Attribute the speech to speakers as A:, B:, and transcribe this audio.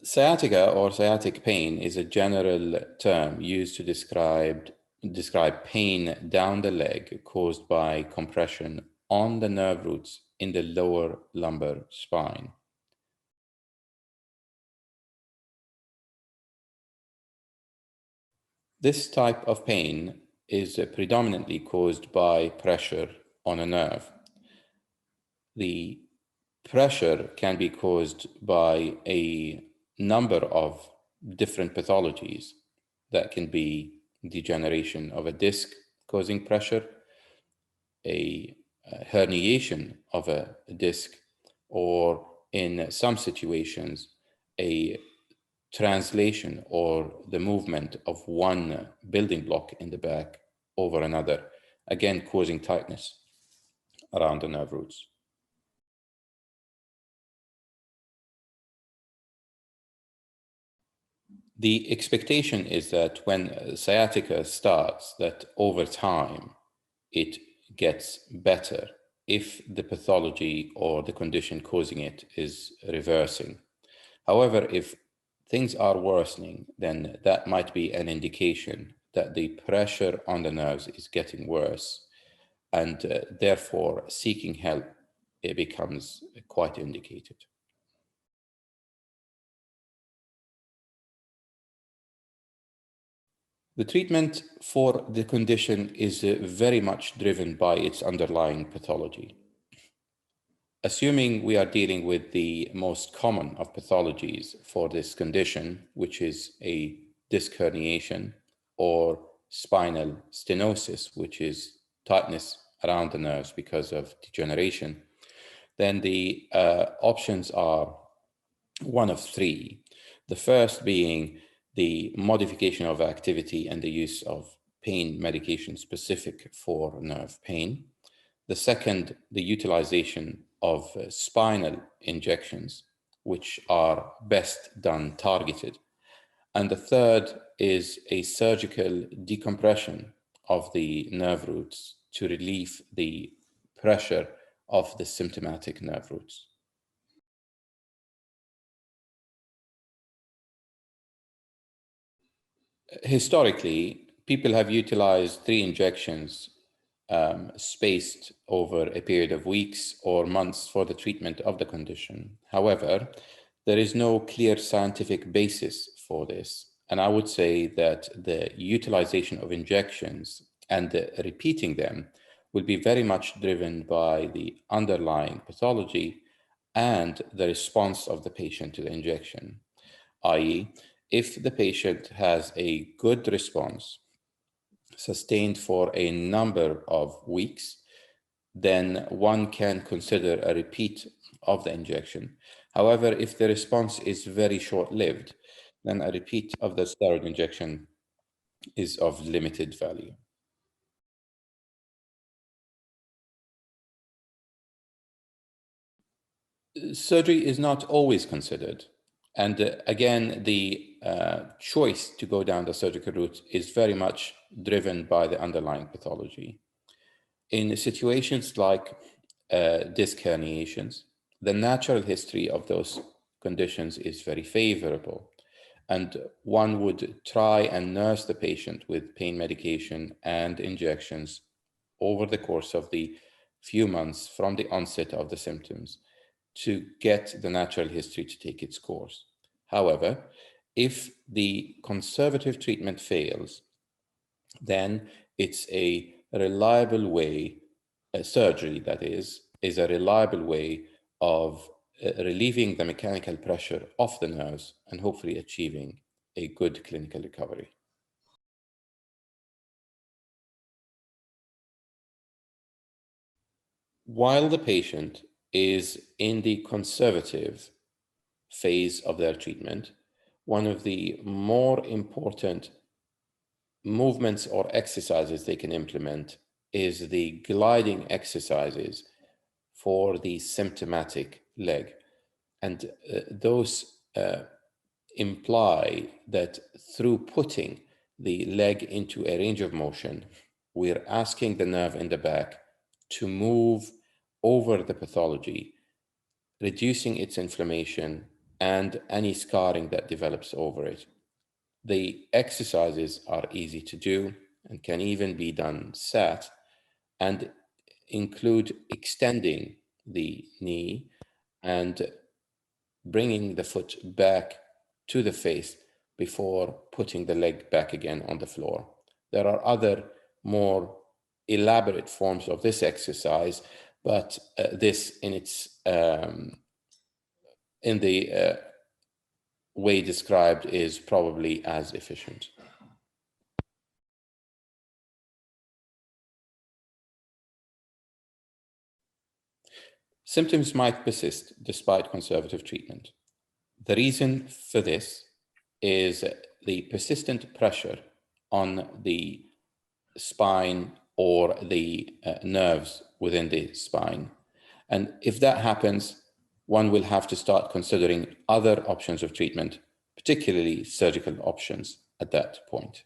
A: Sciatica or sciatic pain is a general term used to describe pain down the leg caused by compression on the nerve roots in the lower lumbar spine. This type of pain is predominantly caused by pressure on a nerve. The pressure can be caused by a number of different pathologies. That can be degeneration of a disc causing pressure, a herniation of a disc, or in some situations, a translation or the movement of one building block in the back over another, again causing tightness around the nerve roots. The expectation is that when sciatica starts, that over time it gets better if the pathology or the condition causing it is reversing. However, if things are worsening, then that might be an indication that the pressure on the nerves is getting worse, and therefore seeking help, it becomes quite indicated. The treatment for the condition is very much driven by its underlying pathology. Assuming we are dealing with the most common of pathologies for this condition, which is a disc herniation or spinal stenosis, which is tightness around the nerves because of degeneration, then the options are one of three. The first being the modification of activity and the use of pain medication specific for nerve pain. The second, the utilization of spinal injections, which are best done targeted. And the third is a surgical decompression of the nerve roots to relieve the pressure of the symptomatic nerve roots. Historically, people have utilized 3 injections spaced over a period of weeks or months for the treatment of the condition. However, there is no clear scientific basis for this. And I would say that the utilization of injections and repeating them will be very much driven by the underlying pathology and the response of the patient to the injection, i.e., if the patient has a good response sustained for a number of weeks, then one can consider a repeat of the injection. However, if the response is very short-lived, then a repeat of the steroid injection is of limited value. Surgery is not always considered. And again, the choice to go down the surgical route is very much driven by the underlying pathology. In situations like disc herniations, the natural history of those conditions is very favorable. And one would try and nurse the patient with pain medication and injections over the course of the few months from the onset of the symptoms to get the natural history to take its course. However, if the conservative treatment fails, then it's a reliable way, surgery that is a reliable way of relieving the mechanical pressure off the nerves and hopefully achieving a good clinical recovery. While the patient is in the conservative phase of their treatment, one of the more important movements or exercises they can implement is the gliding exercises for the symptomatic leg. And those imply that through putting the leg into a range of motion, we're asking the nerve in the back to move over the pathology, reducing its inflammation and any scarring that develops over it. The exercises are easy to do and can even be done sat, and include extending the knee and bringing the foot back to the face before putting the leg back again on the floor. There are other more elaborate forms of this exercise, but this in its in the way described is probably as efficient. Symptoms might persist despite conservative treatment. The reason for this is the persistent pressure on the spine or the nerves within the spine. And if that happens, one will have to start considering other options of treatment, particularly surgical options at that point.